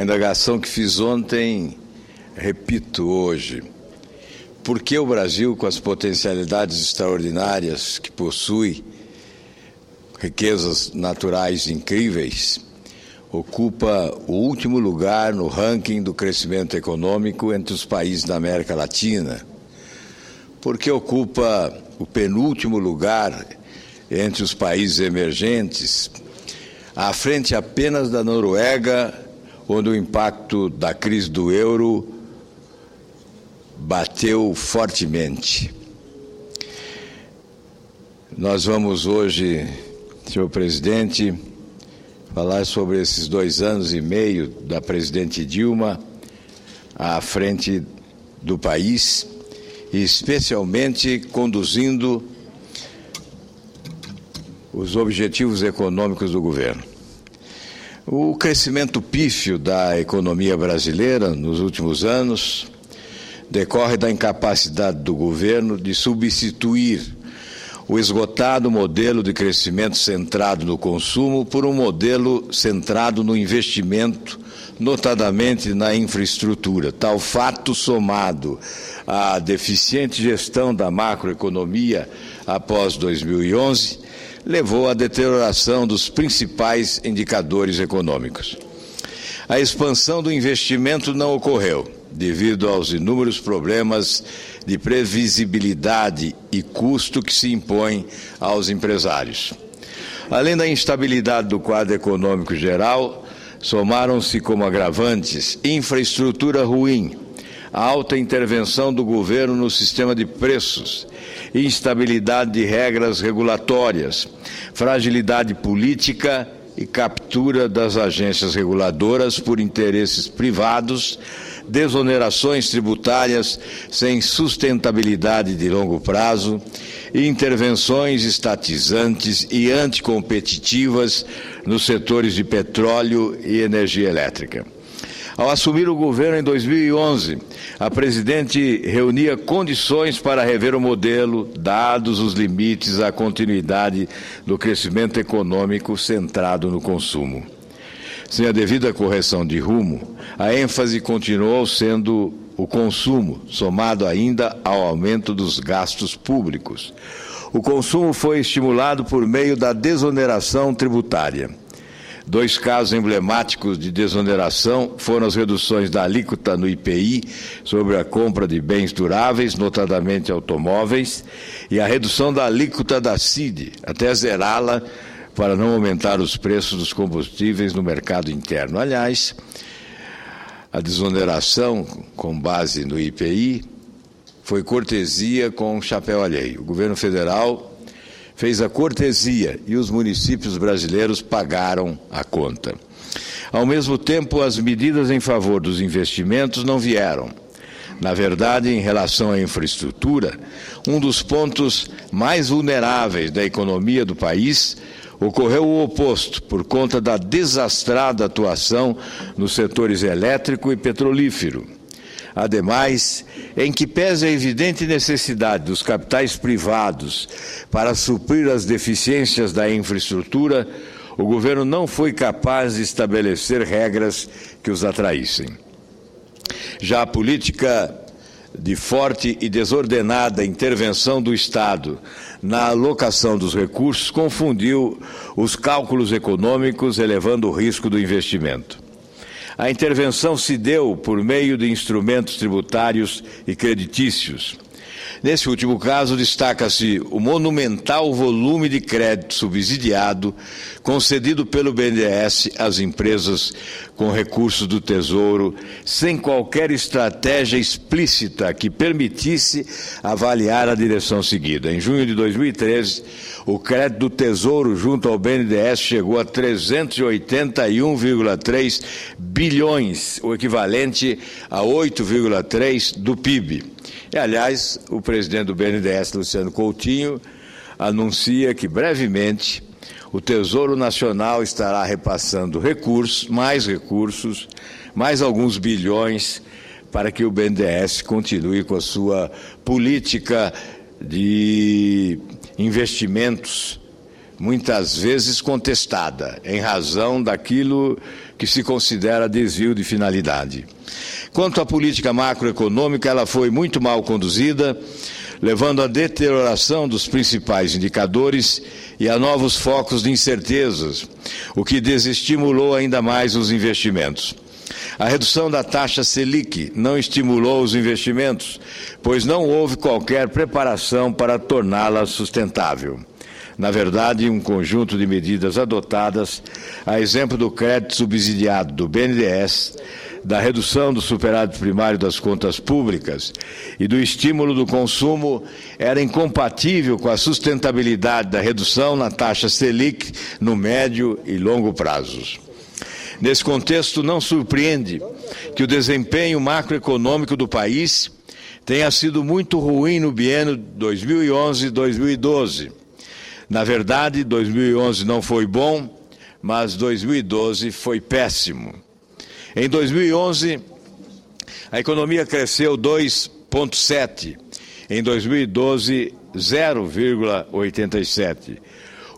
indagação que fiz ontem, repito hoje. Por que o Brasil, com as potencialidades extraordinárias que possui, riquezas naturais incríveis, ocupa o último lugar no ranking do crescimento econômico entre os países da América Latina? Por que ocupa o penúltimo lugar entre os países emergentes, à frente apenas da Noruega, onde o impacto da crise do euro bateu fortemente? Nós vamos hoje, senhor presidente, falar sobre esses 2 anos e meio da presidente Dilma à frente do país, e especialmente conduzindo os objetivos econômicos do governo. O crescimento pífio da economia brasileira nos últimos anos decorre da incapacidade do governo de substituir o esgotado modelo de crescimento centrado no consumo por um modelo centrado no investimento, notadamente na infraestrutura. Tal fato, somado à deficiente gestão da macroeconomia após 2011, levou à deterioração dos principais indicadores econômicos. A expansão do investimento não ocorreu, devido aos inúmeros problemas de previsibilidade e custo que se impõem aos empresários. Além da instabilidade do quadro econômico geral, somaram-se como agravantes infraestrutura ruim, alta intervenção do governo no sistema de preços, instabilidade de regras regulatórias, fragilidade política e captura das agências reguladoras por interesses privados, desonerações tributárias sem sustentabilidade de longo prazo, intervenções estatizantes e anticompetitivas nos setores de petróleo e energia elétrica. Ao assumir o governo em 2011, a presidente reunia condições para rever o modelo, dados os limites à continuidade do crescimento econômico centrado no consumo. Sem a devida correção de rumo, a ênfase continuou sendo o consumo, somado ainda ao aumento dos gastos públicos. O consumo foi estimulado por meio da desoneração tributária. 2 casos emblemáticos de desoneração foram as reduções da alíquota no IPI sobre a compra de bens duráveis, notadamente automóveis, e a redução da alíquota da CID, até zerá-la para não aumentar os preços dos combustíveis no mercado interno. Aliás, a desoneração com base no IPI foi cortesia com chapéu alheio. O governo federal fez a cortesia e os municípios brasileiros pagaram a conta. Ao mesmo tempo, as medidas em favor dos investimentos não vieram. Na verdade, em relação à infraestrutura, um dos pontos mais vulneráveis da economia do país, ocorreu o oposto, por conta da desastrada atuação nos setores elétrico e petrolífero. Ademais, em que pese a evidente necessidade dos capitais privados para suprir as deficiências da infraestrutura, o governo não foi capaz de estabelecer regras que os atraíssem. Já a política de forte e desordenada intervenção do Estado na alocação dos recursos confundiu os cálculos econômicos, elevando o risco do investimento. A intervenção se deu por meio de instrumentos tributários e creditícios. Nesse último caso, destaca-se o monumental volume de crédito subsidiado concedido pelo BNDES às empresas com recursos do Tesouro, sem qualquer estratégia explícita que permitisse avaliar a direção seguida. Em junho de 2013, o crédito do Tesouro junto ao BNDES chegou a 381,3 bilhões, o equivalente a 8,3% do PIB. E, aliás, o presidente do BNDES, Luciano Coutinho, anuncia que brevemente o Tesouro Nacional estará repassando recursos, mais alguns bilhões, para que o BNDES continue com a sua política de investimentos, muitas vezes contestada, em razão daquilo que se considera desvio de finalidade. Quanto à política macroeconômica, ela foi muito mal conduzida, levando à deterioração dos principais indicadores e a novos focos de incertezas, o que desestimulou ainda mais os investimentos. A redução da taxa Selic não estimulou os investimentos, pois não houve qualquer preparação para torná-la sustentável. Na verdade, um conjunto de medidas adotadas, a exemplo do crédito subsidiado do BNDES, da redução do superávit primário das contas públicas e do estímulo do consumo, era incompatível com a sustentabilidade da redução na taxa Selic no médio e longo prazos. Nesse contexto, não surpreende que o desempenho macroeconômico do país tenha sido muito ruim no biênio 2011-2012. Na verdade, 2011 não foi bom, mas 2012 foi péssimo. Em 2011, a economia cresceu 2,7%. Em 2012, 0,87%.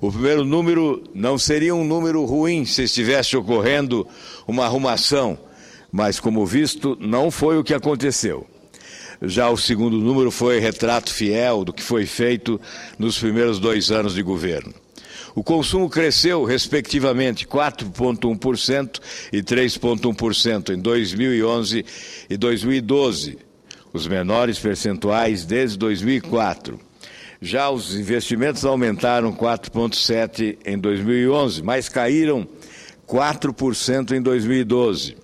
O primeiro número não seria um número ruim se estivesse ocorrendo uma arrumação, mas, como visto, não foi o que aconteceu. Já o segundo número foi retrato fiel do que foi feito nos primeiros 2 anos de governo. O consumo cresceu, respectivamente, 4,1% e 3,1% em 2011 e 2012, os menores percentuais desde 2004. Já os investimentos aumentaram 4,7% em 2011, mas caíram 4% em 2012.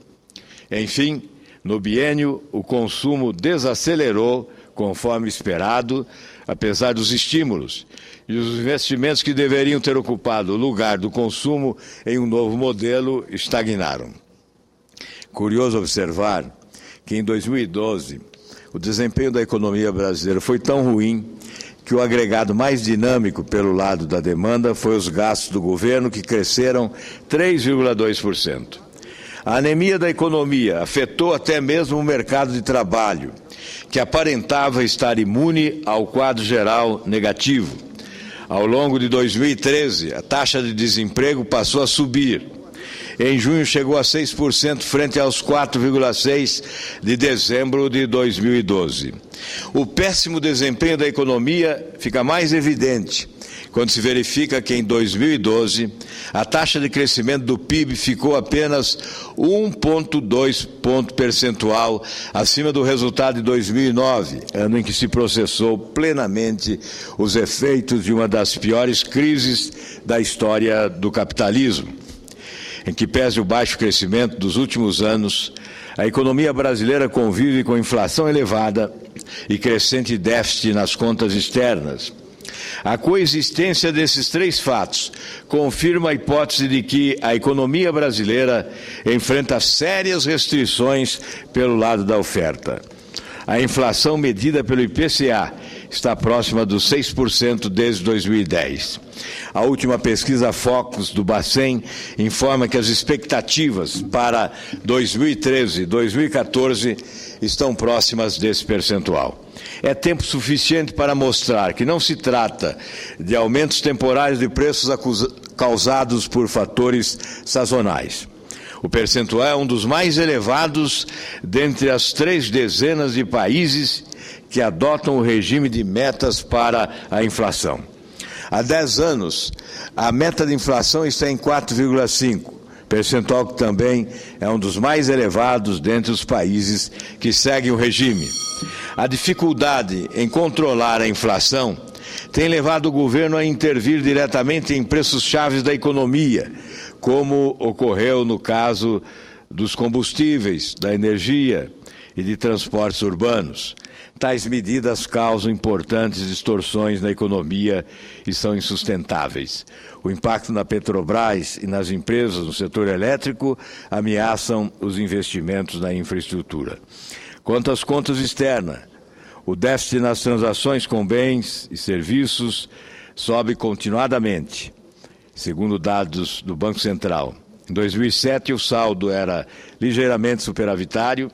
Enfim, no biênio, o consumo desacelerou, conforme esperado, apesar dos estímulos, e os investimentos que deveriam ter ocupado o lugar do consumo em um novo modelo estagnaram. Curioso observar que em 2012 o desempenho da economia brasileira foi tão ruim que o agregado mais dinâmico pelo lado da demanda foi os gastos do governo, que cresceram 3,2%. A anemia da economia afetou até mesmo o mercado de trabalho, que aparentava estar imune ao quadro geral negativo. Ao longo de 2013, a taxa de desemprego passou a subir. Em junho chegou a 6% frente aos 4,6% de dezembro de 2012. O péssimo desempenho da economia fica mais evidente quando se verifica que em 2012 a taxa de crescimento do PIB ficou apenas 1,2 ponto percentual acima do resultado de 2009, ano em que se processou plenamente os efeitos de uma das piores crises da história do capitalismo. Em que pese o baixo crescimento dos últimos anos, a economia brasileira convive com inflação elevada e crescente déficit nas contas externas. A coexistência desses 3 fatos confirma a hipótese de que a economia brasileira enfrenta sérias restrições pelo lado da oferta. A inflação medida pelo IPCA está próxima dos 6% desde 2010. A última pesquisa Focus do Bacen informa que as expectativas para 2013 e 2014 estão próximas desse percentual. É tempo suficiente para mostrar que não se trata de aumentos temporários de preços causados por fatores sazonais. O percentual é um dos mais elevados dentre as 3 dezenas de países que adotam o regime de metas para a inflação. Há 10 anos, a meta de inflação está em 4,5%, percentual que também é um dos mais elevados dentre os países que seguem o regime. A dificuldade em controlar a inflação tem levado o governo a intervir diretamente em preços-chave da economia, como ocorreu no caso dos combustíveis, da energia e de transportes urbanos. Tais medidas causam importantes distorções na economia e são insustentáveis. O impacto na Petrobras e nas empresas no setor elétrico ameaçam os investimentos na infraestrutura. Quanto às contas externas, o déficit nas transações com bens e serviços sobe continuadamente, segundo dados do Banco Central. Em 2007, o saldo era ligeiramente superavitário,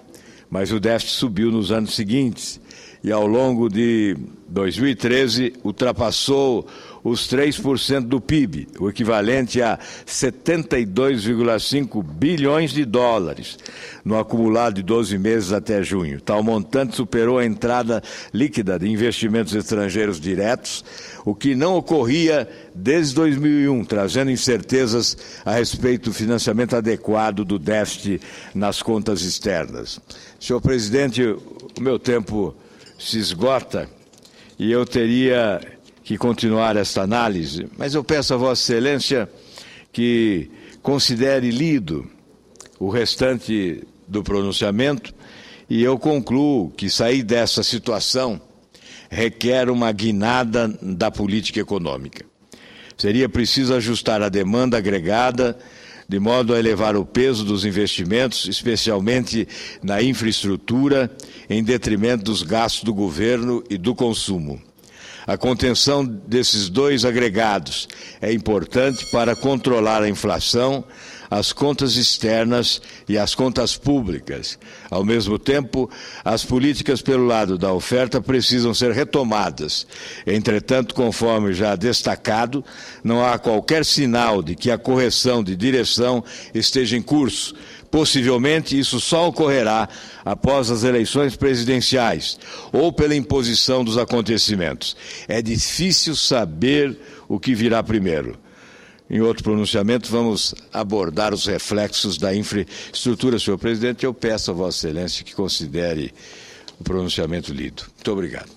mas o déficit subiu nos anos seguintes e ao longo de 2013 ultrapassou os 3% do PIB, o equivalente a 72,5 bilhões de dólares, no acumulado de 12 meses até junho. Tal montante superou a entrada líquida de investimentos estrangeiros diretos, o que não ocorria desde 2001, trazendo incertezas a respeito do financiamento adequado do déficit nas contas externas. Senhor presidente, o meu tempo se esgota e eu teria que continuar esta análise, mas eu peço a Vossa Excelência que considere lido o restante do pronunciamento e eu concluo que sair dessa situação requer uma guinada da política econômica. Seria preciso ajustar a demanda agregada de modo a elevar o peso dos investimentos, especialmente na infraestrutura, em detrimento dos gastos do governo e do consumo. A contenção desses dois agregados é importante para controlar a inflação, as contas externas e as contas públicas. Ao mesmo tempo, as políticas pelo lado da oferta precisam ser retomadas. Entretanto, conforme já destacado, não há qualquer sinal de que a correção de direção esteja em curso. Possivelmente, isso só ocorrerá após as eleições presidenciais ou pela imposição dos acontecimentos. É difícil saber o que virá primeiro. Em outro pronunciamento, vamos abordar os reflexos da infraestrutura, senhor presidente. Eu peço a Vossa Excelência que considere o pronunciamento lido. Muito obrigado.